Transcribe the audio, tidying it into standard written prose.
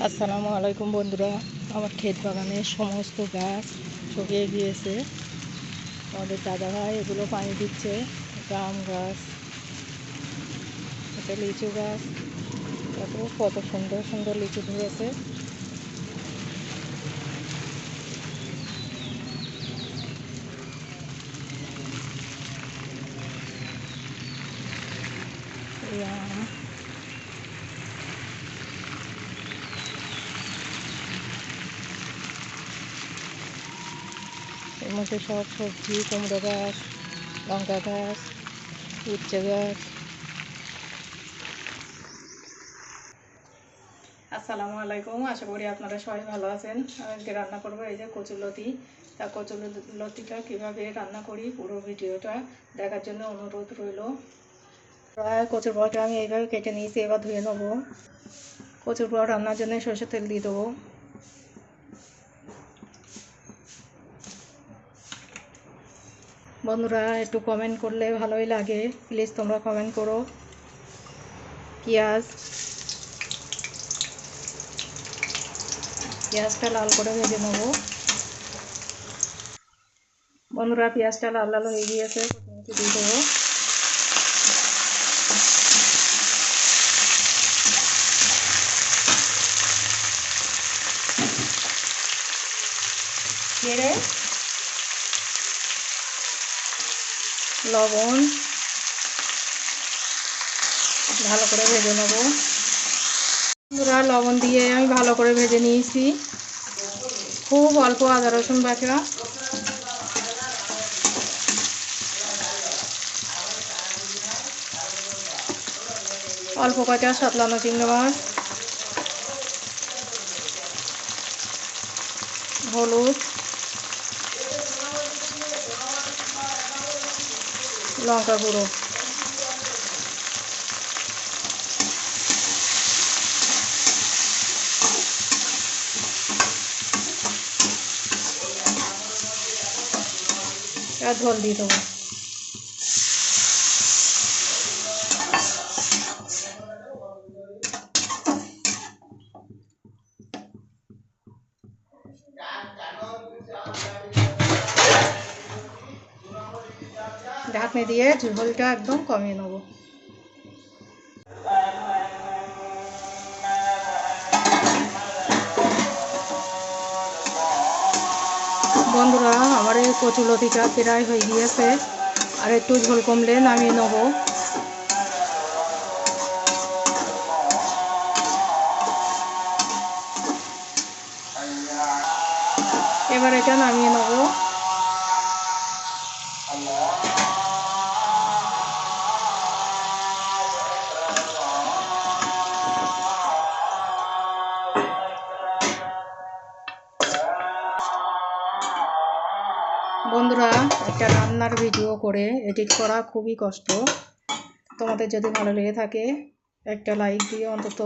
আসসালামু আলাইকুম বন্ধুরা, আমার ক্ষেত বাগানের সমস্ত গাছ শুকিয়ে গিয়েছে। আমাদের দাদা ভাই এগুলো পানি দিচ্ছে। এটা আম গাছ, এটা লিচু গাছ। দেখো কত সুন্দর সুন্দর লিচু ধরেছে। এই আম, এর মধ্যে সব সবজি, কুমড়ো গাছ, লঙ্কা গাছ, উচ্ছে গাছ। আসসালামু আলাইকুম, আশা করি আপনারা সবাই ভালো আছেন। আজকে রান্না করবো এই যে কচুরলতি। তা কচুরলতিটা কীভাবে রান্না করি পুরো ভিডিওটা দেখার জন্য অনুরোধ রইল। প্রায় কচুর বড়াটা আমি এইভাবে কেটে নিয়েছি, এবার ধুয়ে নেবো। কচুর বড়া রান্নার জন্য সরষের তেল দিয়ে দেবো। বন্ধুরা একটু কমেন্ট করলে ভালোই লাগে, প্লিজ তোমরা কমেন্ট করো। পেঁয়াজটা লাল করে ভেজে নেবো। বন্ধুরা পেঁয়াজটা লাল লাল হয়ে গিয়েছে, কচুরলতি দিয়ে দেবো। নেড়ে লবণ ভালো করে ভেজে নেব। বন্ধুরা লবণ দিয়ে আমি ভালো করে ভেজে নিয়েছি। খুব অল্প আদা রসুন বাটা, অল্প কয়টা সাতলানো চিংড়ি মাছ, হলুদ, লঙ্কা গুঁড়ো। আর ঝোল দিয়ে দেবো। ঢাকনি দিয়ে ঝোলটা একদম কমিয়ে নেব। বন্ধুরা আমার এই কচুরলতিটা প্রায় হয়ে গিয়েছে, আর একটু ঝোল কমলে নামিয়ে নেব। এবার এটা নামিয়ে নেব। বন্ধুরা একটা রান্নার ভিডিও করে এডিট করা খুবই কষ্ট। তোমাদের যদি ভালো লেগে থাকে একটা লাইক দিয়ে অন্তত